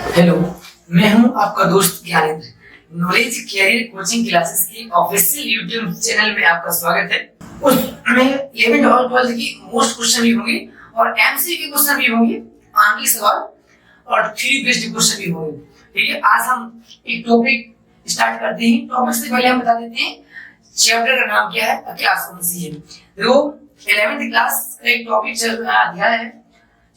Hello, मैं हूं आपका दोस्त Gyanendra. Knowledge career coaching classes की ऑफिशियल यूट्यूब चैनल में आपका स्वागत है। उसमें 11th और 12th की मोस्ट क्वेश्चन भी होंगे और एमसीक्यू क्वेश्चन भी होंगे, आंकी सवाल और थ्योरी बेस्ड क्वेश्चन भी होंगे। ठीक है, आज हम एक टॉपिक स्टार्ट करते हैं। टॉपिक से पहले हम बता देते हैं चैप्टर का नाम क्या है, क्लास कौन सी है। देखो 11th क्लास का एक टॉपिक चल रहा अध्याय है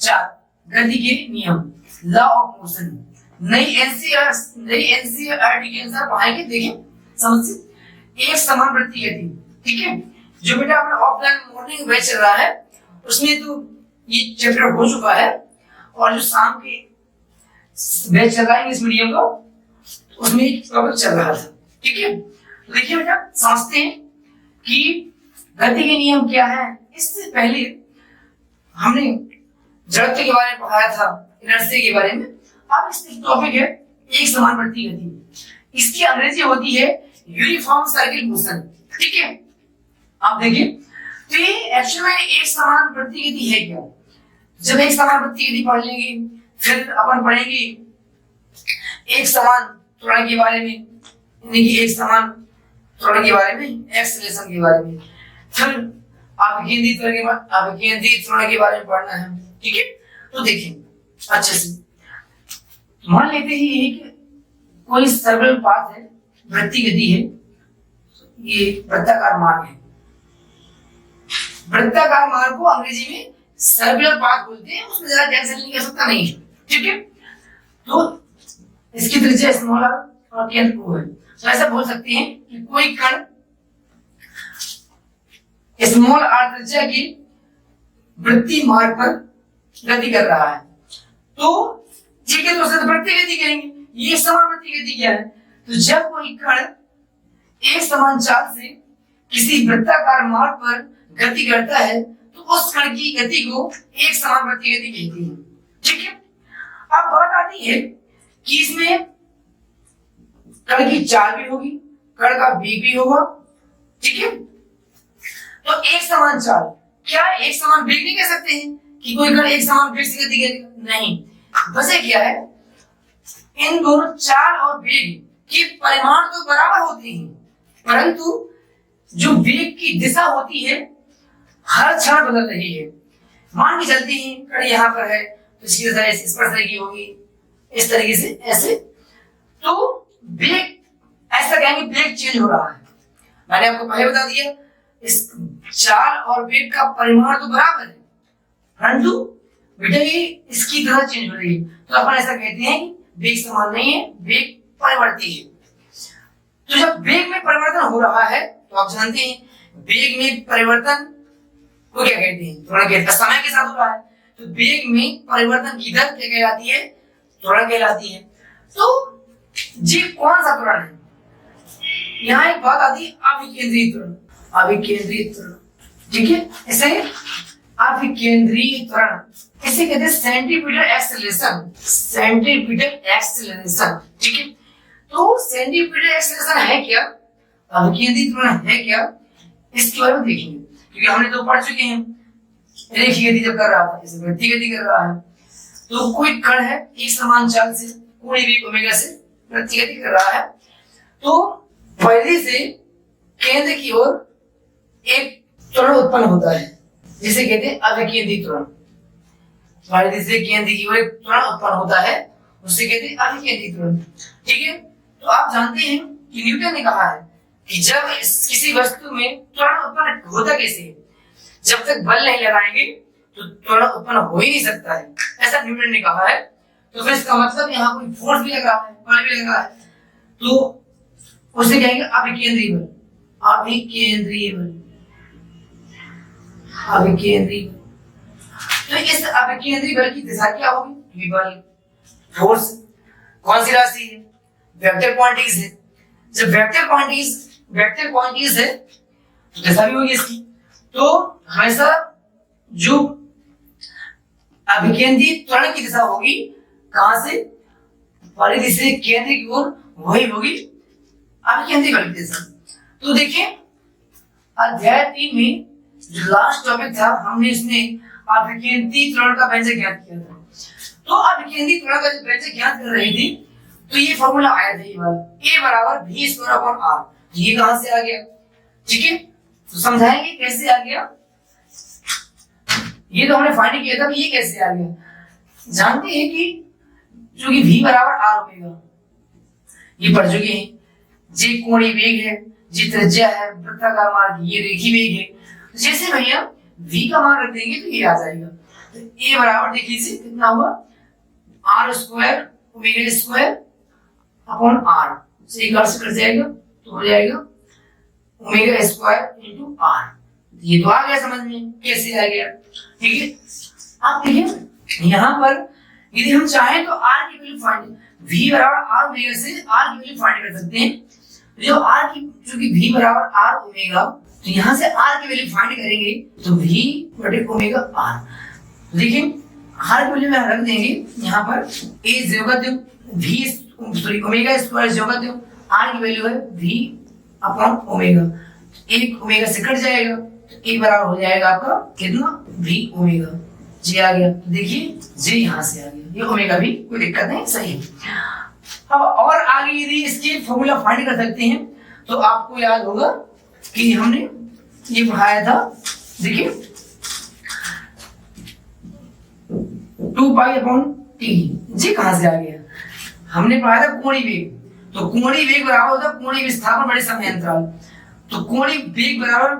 4, गति के नियम, लॉ ऑफ मोशन। नई एनसीईआरटी के अनुसार पढ़ाएंगे। देखें समझ से एक समान वृत्ति गति। ठीक है, जो बेटा अपना ऑफलाइन मॉर्निंग बैच चल रहा है उसमें तो ये चैप्टर हो चुका है, और जो शाम के बैच चल रहा है इंग्लिश मीडियम का उसमें एक टॉपिक चल रहा था। ठीक है, तो देखिए बेटा समझते हैं कि गति के नियम क्या है। इससे पहले हमने जड़त्व के बारे में पढ़ाया था, इनर्शिया के बारे में। अब इस टॉपिक है एक समान वृत्ति गति। इसकी अंग्रेजी होती है यूनिफॉर्म सर्किल मोशन। ठीक है, आप देखिए तो ये एक्चुअली में एक समान वृत्ति गति है क्या। जब एक समान वृत्ति गति पढ़ लेंगे फिर अपन पढ़ेंगे एक समान त्वरण के बारे में, यानी कि एक समान त्वरण के बारे में, एक्सेलरेशन के बारे में, फिर अभिकेंद्रित त्वरण के बारे में पढ़ना है। ठीक है, तो देखिए अच्छे से मान लेते हैं एक कोई सर्कुलर पाथ है, वृत्ति गति है, ये वृत्ताकार मार्ग है। वृत्ताकार मार्ग को अंग्रेजी में सर्कुलर पाथ बोलते हैं, उसमें ज्यादा टेंशन नहीं कर सकता नहीं है। ठीक है, तो इसकी त्रिज्या स्मॉल आर और केंद्र O है। तो ऐसा बोल सकते हैं कि कोई कण स्मॉल आर त्रिज्या की वृत्ति मार्ग पर गति कर रहा है। तो ठीक है, तो उसे वृत्ति गति कहेंगे। ये समान वृत्ति गति क्या है, तो जब कोई कण एक समान चाल से किसी वृत्ताकार मार्ग पर गति करता है तो उस कण की गति को एक समान वृत्ति गति कहते हैं। ठीक है, अब बात आती है कि इसमें कण की चाल भी होगी, कण का वेग भी होगा। ठीक है, तो एक समान चाल, क्या एक समान वेग नहीं कह सकते हैं कि कोई कण एक समान वेग से गति करेगा, नहीं। वजह क्या है, इन दोनों चाल और वेग के परिमाण तो बराबर होते हैं, परंतु जो वेग की दिशा होती है हर क्षण बदल रही है। मान के चलते हैं कण यहाँ पर है तो इसकी दिशा इस तरह की होगी, इस तरीके से ऐसे, तो वेग ऐसा कहेंगे वेग चेंज हो रहा है। मैंने आपको पहले बता दिया इस चाल और वेग का परिमाण तो बराबर है, परंतु बेटा ये इसकी तरह चेंज हो रही है, तो अपन ऐसा कहते हैं कि वेग समान नहीं है, वेग परिवर्ती है। तो जब वेग में परिवर्तन हो रहा है तो आप जानते हैं वेग में परिवर्तन को क्या कहते हैं, त्वरण कहते हैं। समय के साथ हो रहा है तो वेग में परिवर्तन की दर क्या कहलाती है, त्वरण कहलाती है। तो जी कौन सा त्वरण है, यहाँ एक बात आती है अभिकेंद्रित त्वरण। अभिकेंद्रित त्वरण, ठीक है, इसे अभिकेंद्रित त्वरण इसे कहते हैं सेंटीमीटर एक्सेलरेशन। सेंटीमीटर एक्सेलरेशन, ठीक है, तो सेंटीमीटर एक्सेलरेशन है क्या, अभिकेंद्रित त्वरण है क्या, इसके बारे में देखेंगे। क्योंकि हमने तो पढ़ चुके हैं रेखीय गति जब कर रहा था, जैसे वृत्तीय गति कर रहा है, तो कोई कण है एक समान चाल से कोई भी ओमेगा से वृत्तीय गति कर रहा है, तो पहले से केंद्र की ओर एक त्वरण उत्पन्न होता है जिसे कहते हैं अभिकेंद्रित त्वरण। पहले से केंद्र की ओर एक त्वरण उत्पन्न होता है उसे कहते हैं अभिकेंद्रित त्वरण। ठीक है, तो आप जानते हैं कि न्यूटन ने कहा है कि जब किसी वस्तु में त्वरण उत्पन्न होता कैसे, जब तक बल नहीं लगाएंगे तो त्वरण उत्पन्न हो ही नहीं सकता है, ऐसा न्यूटन ने कहा है। तो फिर इसका मतलब यहाँ कोई फोर्स भी लग रहा है, बल भी लग रहा है, तो उसे कहेंगे अभिकेंद्रीय बल। अभिकेंद्रीय बल, अभिकेंद्रीय बल। तो इस अभिकेंद्रीय बल की दिशा क्या होगी, बल फोर्स कौन सी राशि है, वेक्टर क्वांटिटीज है। जब वेक्टर क्वांटिटीज है तो दिशा भी होगी इसकी। तो हमेशा जो अभिकेंद्रीय त्वरण की दिशा होगी कहां से, परिधि से केंद्र की ओर, वही होगी अभिकेंद्रीय बल की दिशा। तो देखिए अध्याय 3 में जो लास्ट टॉपिक था हमने इसमें अभिकेंद्रीय त्वरण का व्यंजक ज्ञात किया था। तो अब केंद्रीय त्वरण का जब व्यंजक ज्ञात कर रहे थे तो ये फॉर्मूला आया था, ये वाला a बराबर v स्क्वायर अपॉन r। ये कहां से आ गया? ठीक है, तो समझाएंगे कैसे आ गया। ये तो हमने फाइंड किया था, ये कैसे आ गया? जानते हैं कि जो कि v बराबर r ओमेगा, ये पढ़ चुके हैं। जे कोणीय वेग है, जी त्रिज्या है, वृत्ताकार मार्ग, ये रेखीय वेग है। जैसे भैया v का मान रख देंगे तो ये आ जाएगा। तो a बराबर देख लीजिए कितना हुआ, r square omega square upon r से एक से कट जाएगा तो हो जाएगा ओमेगा स्क्वायर इनटू r। ये तो आ गया समझ में, कैसे आ गया। ठीक है, आप देखिए यहाँ पर यदि हम चाहें तो r की वैल्यू फाइंड, v बराबर r ओमेगा से r की वैल्यू फाइंड कर सकते हैं। जो r की, चूंकि v बराबर r ओमेगा, तो यहाँ से r की वैल्यू फाइंड करेंगे तो v बटे ओमेगा r। देखिए r की वैल्यू में रख देंगे यहाँ पर a ज्योगत्य v सॉरी ओमेगा स्क्वायर ज्योगत्य, r की वैल्यू है v अपॉन ओमेगा, एक ओमेगा से कट जाएगा तो एक बराबर हो जाएगा आपका कितना, v ओमेगा। जे आ गया, देखिए जे यहाँ से आ गया, ये ओमेगा भी कोई दिक्कत नहीं, सही है। अब और आगे यदि इसकी फॉर्मूला फाइंड कर सकते हैं तो आपको याद होगा कि हमने ये पढ़ाया था, देखिए 2 पाई अपॉन टी। जी कहां से आ गया? हमने पढ़ाया था कोणीय वेग, तो कोणीय वेग बराबर होता है कोणीय विस्थापन बड़े समय अंतराल। तो कोणीय वेग बराबर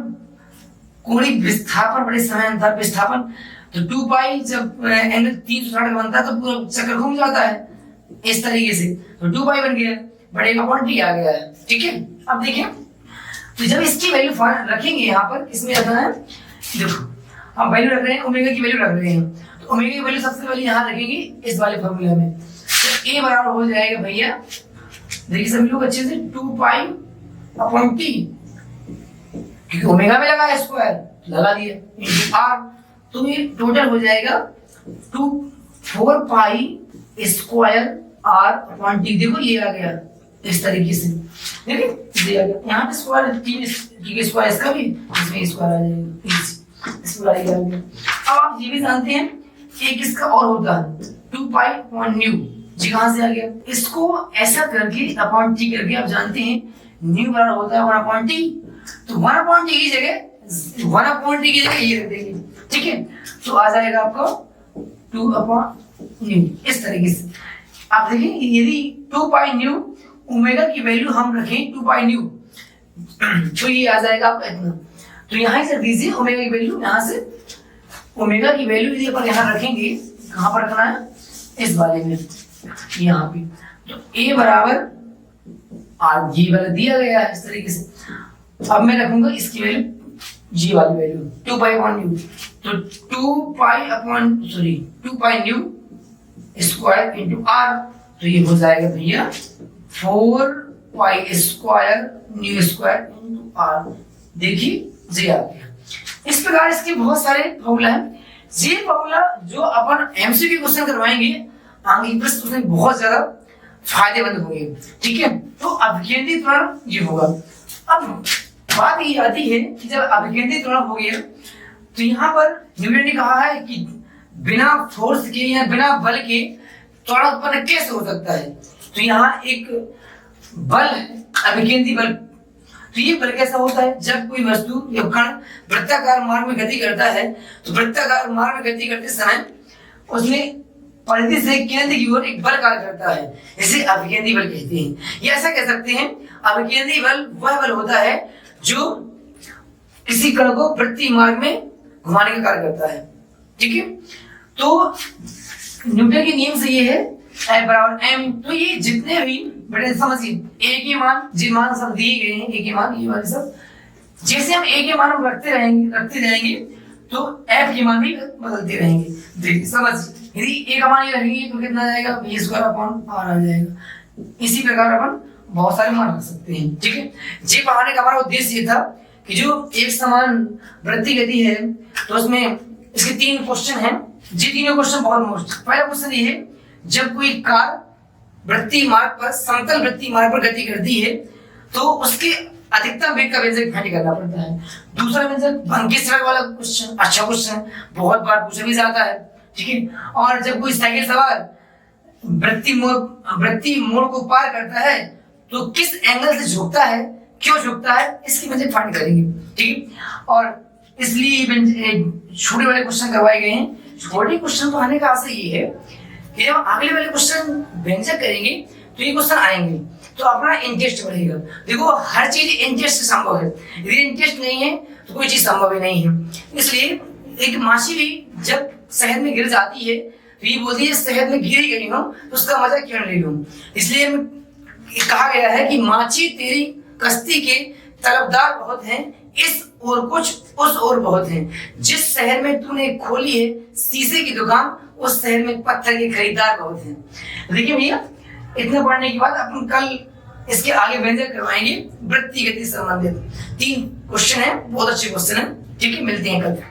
कोणीय विस्थापन बड़े समय अंतराल विस्थापन, तो 2 पाई जब एंगल 360 का बनता है तो पूरा चक्कर घूम जाता है इस तरीके से, तो 2 पाई बन गया, बड़े अपॉन टी आ गया है। ठीक है, अब देखिए तो जब इसकी वैल्यू रखेंगे यहाँ पर, किसमें रखना है, देखो हम वैल्यू रख रहे हैं, ओमेगा की वैल्यू रख रहे हैं, तो ओमेगा की वैल्यू सबसे पहले यहाँ रखेंगे इस वाले फॉर्मूला में। तो a बराबर हो जाएगा भैया, देखिए सभी लोग अच्छे से 2 पाई अपॉन टी, क्योंकि ओमेगा में लगा स्क्वायर लगा दिया इनटू r, तो ये टोटल हो जाएगा 4 pi square r upon T. देखो ये आ गया इस तरीके से, देखिए ये आ गया, यहाँ पे स्क्वायर टी के स्क्वायर इसका भी, इसमें स्क्वायर आ जाएगा, इसमें आ गया। अब आप ये भी जानते हैं एक इसका और होता है 2 पाई अपॉन न्यू। जी कहां से आ गया? इसको ऐसा करके अपॉन टी करके आप जानते हैं न्यू बराबर होता है 1 अपॉन टी, तो 1 अपॉन टी की जगह 1 अपॉन टी की जगह ये रख देंगे। ठीक है, तो आ जाएगा आपको 2 अपॉन न्यू इस तरीके से। आप देखिए यदि 2 पाई न्यू ओमेगा की वैल्यू हम रखें 2 पाई न्यू, तो ये आ जाएगा आपका इतना। तो यहाँ से दीजिए ओमेगा की वैल्यू, यहाँ से ओमेगा की वैल्यू यदि अपन यहाँ रखेंगे, कहाँ पर रखना है, इस वाले में, यहाँ पे, तो a बराबर r, जी वाला दिया गया है इस तरीके से। अब मैं रखूंगा इसकी वैल्यू, g वाली वैल्यू 2 पाई अपॉन न्यू, तो 2 pi upon 2 pi nu square into r, तो ये हो जाएगा भैया 4 pi square new square into r। देखिए जी आ गया। इस प्रकार इसके बहुत सारे फॉर्मूला हैं। ये फॉर्मूला जो अपन एमसीक्यू क्वेश्चन करवाएंगे आगे प्रश्न उसमें बहुत ज्यादा फायदेमंद होंगे। ठीक है, तो अभिकेंद्री त्वरण ये होगा। अब बात ये आती है कि जब अभिकेंद्री त्वरण हो गया तो यहाँ पर न्यूटन ने कहा है कि बिना फोर्स के या बिना बल के त्वरण उत्पन्न कैसे हो सकता है। तो यहाँ एक बल है अभिकेंद्री बल, तो ये बल कैसा होता है, जब कोई वस्तु या कण वृत्ताकार मार्ग में गति करता है तो वृत्ताकार मार्ग में गति करते समय उसमें परिधि से केंद्र की ओर एक बल कार्य करता है, इसे अभिकेंद्री बल कहते हैं। या ऐसा कह सकते हैं अभिकेंद्री बल वह बल होता है जो किसी कण को वृत्तीय मार्ग में घुमाने का कार्य करता है। ठीक है, तो न्यूटन के नियम से ये है F बराबर m, तो ये जितने भी बड़े समझिए a के मान, जी मान सब दिए गए हैं, a के मान ये वाले सब, जैसे हम a के मान हम रखते रहेंगे तो f के मान भी बदलते रहेंगे। देखिए समझ, यदि a का मान ये रहेंगे तो कितना आ जाएगा, v स्क्वायर अपॉन r आ जाएगा। इसी प्रकार अपन बहुत सारे मान रख सकते हैं। ठीक है, ये पढ़ाने का हमारा उद्देश्य ये था कि जो एक समान वृत्तीय गति है तो उसमें इसके 3 क्वेश्चन हैं। ये तीनों क्वेश्चन बहुत मोस्ट, पहला क्वेश्चन ये है जब कोई कार वृत्तीय मार्ग पर, समतल वृत्तीय मार्ग पर गति करती है तो उसके अधिकतम वेग का व्यंजक फाइंड करना पड़ता है। दूसरा व्यंजक भंगी सड़क वाला क्वेश्चन, अच्छा क्वेश्चन, बहुत बार पूछा भी जाता है। ठीक है। और जब कोई साइकिल सवार वृत्ति मोड़ को पार करता है तो किस एंगल से झुकता है, क्यों झुकता है, इसकी वजह फाइंड करेंगे, ठीक है। और इसलिए छोटे वाले क्वेश्चन करवाए गए हैं। छोटे क्वेश्चन को आने का आशय ये है कि जब अगले वाले क्वेश्चन व्यंजक करेंगे तो ये क्वेश्चन आएंगे तो अपना इंटरेस्ट बढ़ेगा। देखो हर चीज इंटरेस्ट से संभव है, यदि इंटरेस्ट नहीं है तो कोई चीज संभव ही नहीं है। इसलिए एक माछी भी जब शहद में गिर जाती है तो ये बोलती है शहद में गिरी गई हूँ तो उसका मजा क्यों ले लूं। इसलिए कहा गया है कि माछी तेरी कश्ती के तलबदार बहुत हैं, इस और कुछ उस और बहुत हैं। जिस शहर में तूने खोली है शीशे की दुकान उस शहर में पत्थर के खरीदार बहुत हैं। देखिए भैया इतना पढ़ने के बाद अपन कल इसके आगे व्यंजक करवाएंगे वृत्ति गति संबंधित 3 क्वेश्चन है, बहुत अच्छे क्वेश्चन है, ठीक है। मिलते हैं कल।